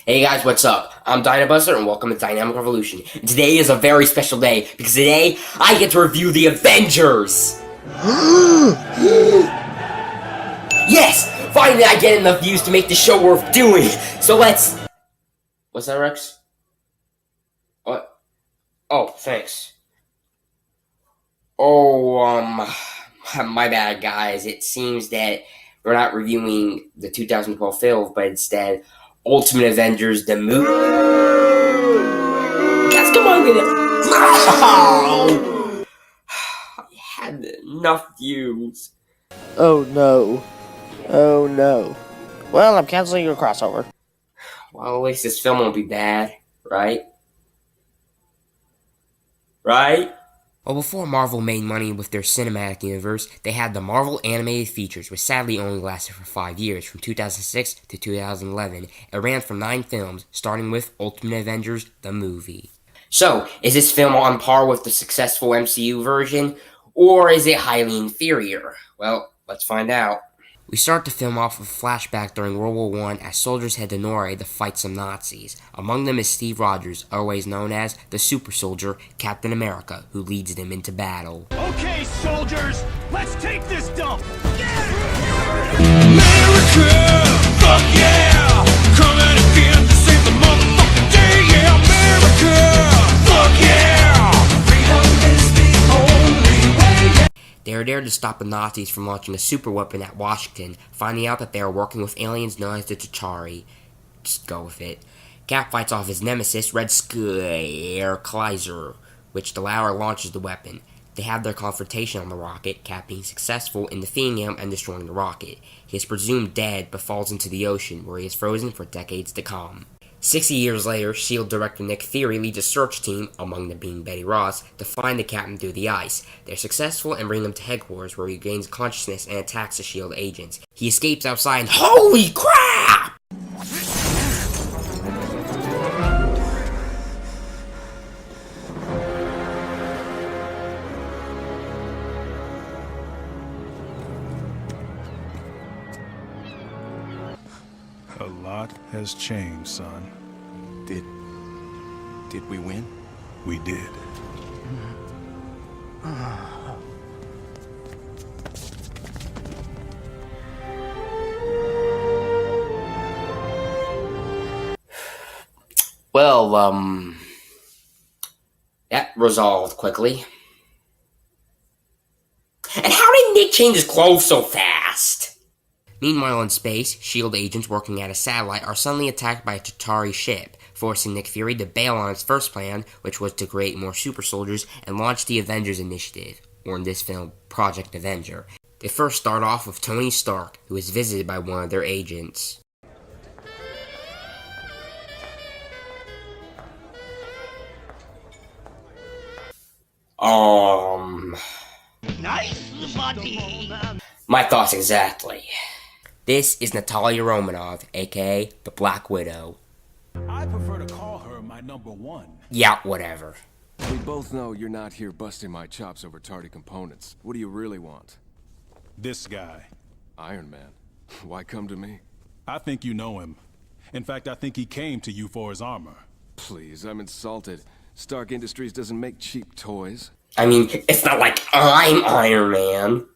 Hey guys, what's up? I'm DynaBuster and welcome to Dynamic Revolution. And today is a very special day because today I get to review the Avengers! Yes! Finally I get enough views to make the show worth doing! So let's... What's that, Rex? What? Oh, thanks. Oh, my bad guys. It seems that we're not reviewing the 2012 film, but instead Ultimate Avengers the Movie. Guys, come on, get it. Oh! I had enough views. Oh no. Oh no. Well, I'm canceling your crossover. Well, at least this film won't be bad, right? Right? Well, before Marvel made money with their cinematic universe, they had the Marvel animated features, which sadly only lasted for 5 years, from 2006 to 2011. It ran for 9 films, starting with Ultimate Avengers the Movie. So, is this film on par with the successful MCU version, or is it highly inferior? Well, let's find out. We start the film off with a flashback during World War I as soldiers head to Norway to fight some Nazis. Among them is Steve Rogers, always known as the Super Soldier, Captain America, who leads them into battle. Okay, soldiers, let's take this dump! America, fuck yeah! Coming again to save the motherfucking day, yeah! America, fuck yeah! Freedom is the only way. They are there to stop the Nazis from launching a super weapon at Washington, finding out that they are working with aliens known as the Chitauri. Just go with it. Cap fights off his nemesis, Red Scare Kaiser, which the latter launches the weapon. They have their confrontation on the rocket, Cap being successful in defeating him and destroying the rocket. He is presumed dead, but falls into the ocean, where he is frozen for decades to come. 60 years later, S.H.I.E.L.D. director Nick Fury leads a search team, among them being Betty Ross, to find the captain through the ice. They're successful and bring him to headquarters, where he gains consciousness and attacks the S.H.I.E.L.D. agents. He escapes outside and holy crap! A lot has changed, son. Did we win? We did. Well, that resolved quickly. And how did Nick change his clothes so fast? Meanwhile in space, S.H.I.E.L.D. agents working at a satellite are suddenly attacked by a Chitauri ship, forcing Nick Fury to bail on his first plan, which was to create more super soldiers and launch the Avengers Initiative, or in this film, Project Avenger. They first start off with Tony Stark, who is visited by one of their agents. Nice, buddy! My thoughts exactly. This is Natalia Romanoff, aka the Black Widow. I prefer to call her my number one. Yeah, whatever. We both know you're not here busting my chops over tardy components. What do you really want? This guy. Iron Man. Why come to me? I think you know him. In fact, I think he came to you for his armor. Please, I'm insulted. Stark Industries doesn't make cheap toys. I mean, it's not like I'm Iron Man.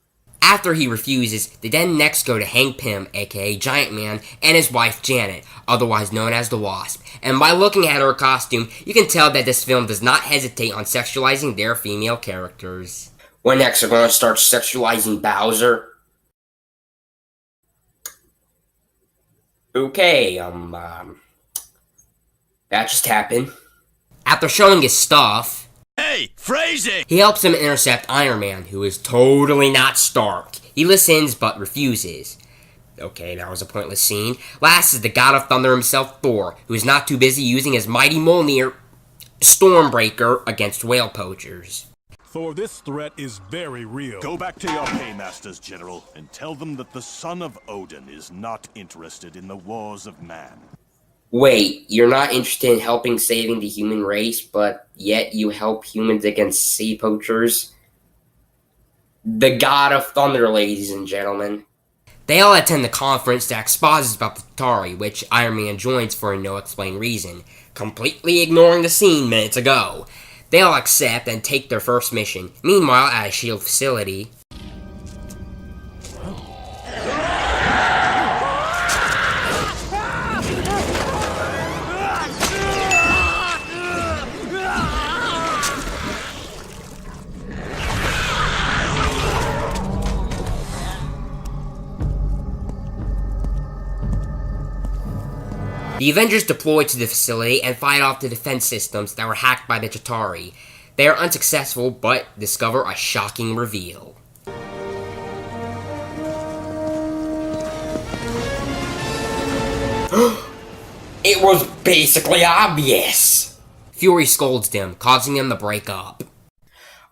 After he refuses, they then next go to Hank Pym, aka Giant Man, and his wife Janet, otherwise known as the Wasp. And by looking at her costume, you can tell that this film does not hesitate on sexualizing their female characters. When next they're going to start sexualizing Bowser? Okay, that just happened. After showing his stuff, Hey, phrasing! he helps him intercept Iron Man, who is totally not Stark. He listens, but refuses. Okay, that was a pointless scene. Last is the God of Thunder himself, Thor, who is not too busy using his mighty Mjolnir Stormbreaker against whale poachers. Thor, this threat is very real. Go back to your paymasters, General, and tell them that the son of Odin is not interested in the wars of man. Wait, you're not interested in helping saving the human race, but yet you help humans against sea poachers? The God of Thunder, ladies and gentlemen. They all attend the conference that exposes about the Chitauri, which Iron Man joins for no explained reason, completely ignoring the scene minutes ago. They all accept and take their first mission. Meanwhile, at a S.H.I.E.L.D. facility, the Avengers deploy to the facility and fight off the defense systems that were hacked by the Chitauri. They are unsuccessful, but discover a shocking reveal. It was basically obvious! Fury scolds them, causing them to break up.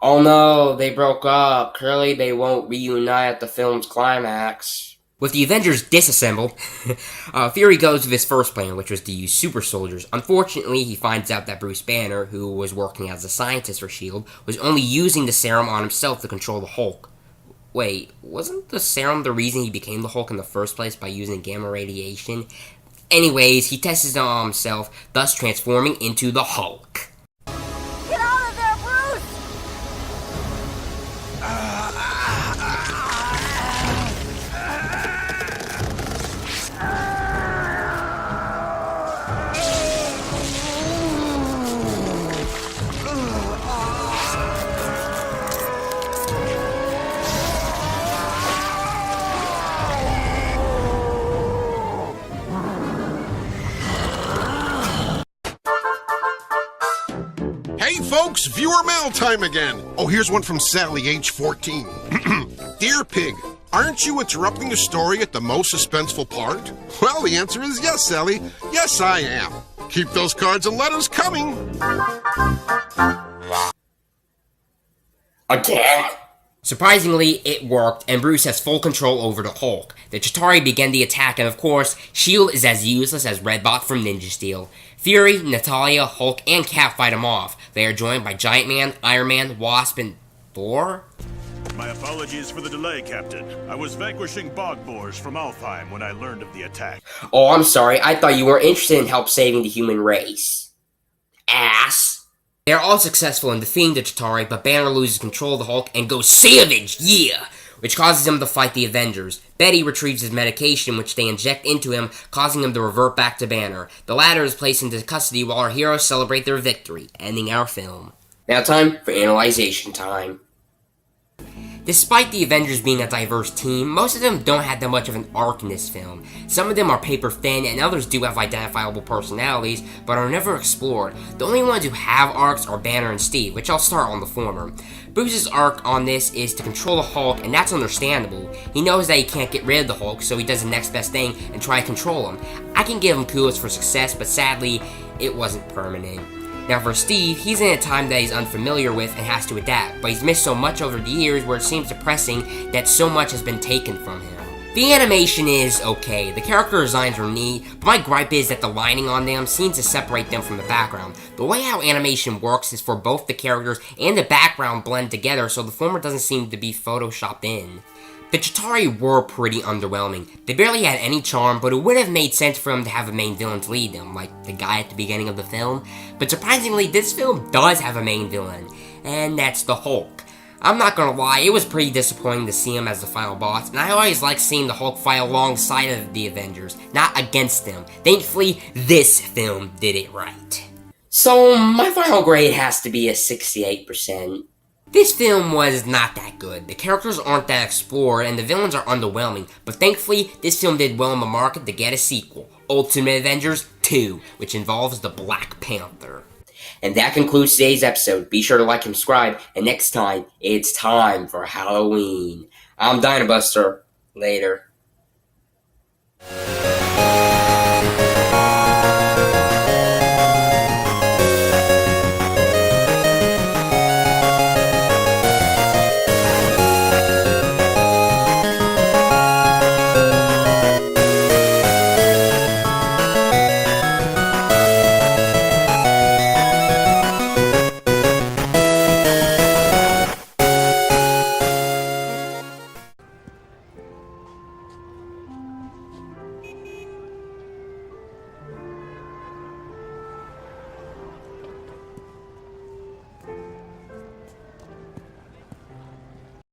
Oh no, they broke up. Clearly they won't reunite at the film's climax. With the Avengers disassembled, Fury goes with his first plan, which was to use super soldiers. Unfortunately, he finds out that Bruce Banner, who was working as a scientist for S.H.I.E.L.D., was only using the serum on himself to control the Hulk. Wait, wasn't the serum the reason he became the Hulk in the first place by using gamma radiation? Anyways, he tests it on himself, thus transforming into the Hulk. Get out of there, Bruce! Hey folks, viewer mail time again. Oh, here's one from Sally, age 14. Dear Pig, aren't you interrupting the story at the most suspenseful part? Well, the answer is yes, Sally. Yes, I am. Keep those cards and letters coming. Again? Surprisingly, it worked, and Bruce has full control over the Hulk. The Chitauri begin the attack, and of course, S.H.I.E.L.D. is as useless as Redbot from Ninja Steel. Fury, Natalia, Hulk, and Cap fight him off. They are joined by Giant Man, Iron Man, Wasp, and Thor? My apologies for the delay, Captain. I was vanquishing bog boars from Alfheim when I learned of the attack. Oh, I'm sorry, I thought you were interested in help saving the human race. Ass. They are all successful in defeating the Chitauri, but Banner loses control of the Hulk and goes savage, yeah! Which causes him to fight the Avengers. Betty retrieves his medication, which they inject into him, causing him to revert back to Banner. The latter is placed into custody while our heroes celebrate their victory, ending our film. Now time for analyzation time. Despite the Avengers being a diverse team, most of them don't have that much of an arc in this film. Some of them are paper thin, and others do have identifiable personalities, but are never explored. The only ones who have arcs are Banner and Steve, which I'll start on the former. Bruce's arc on this is to control the Hulk, and that's understandable. He knows that he can't get rid of the Hulk, so he does the next best thing and try to control him. I can give him kudos for success, but sadly, it wasn't permanent. Now for Steve, he's in a time that he's unfamiliar with and has to adapt, but he's missed so much over the years where it seems depressing that so much has been taken from him. The animation is okay, the character designs are neat, but my gripe is that the lighting on them seems to separate them from the background. The way how animation works is for both the characters and the background blend together, so the former doesn't seem to be photoshopped in. The Chitauri were pretty underwhelming. They barely had any charm, but it would have made sense for them to have a main villain to lead them, like the guy at the beginning of the film. But surprisingly, this film does have a main villain, and that's the Hulk. I'm not gonna lie, it was pretty disappointing to see him as the final boss, and I always like seeing the Hulk fight alongside of the Avengers, not against them. Thankfully, this film did it right. So, my final grade has to be a 68%. This film was not that good. The characters aren't that explored, and the villains are underwhelming, but thankfully, this film did well in the market to get a sequel, Ultimate Avengers 2, which involves the Black Panther. And that concludes today's episode. Be sure to like and subscribe, and next time, it's time for Halloween. I'm DynaBuster. Later.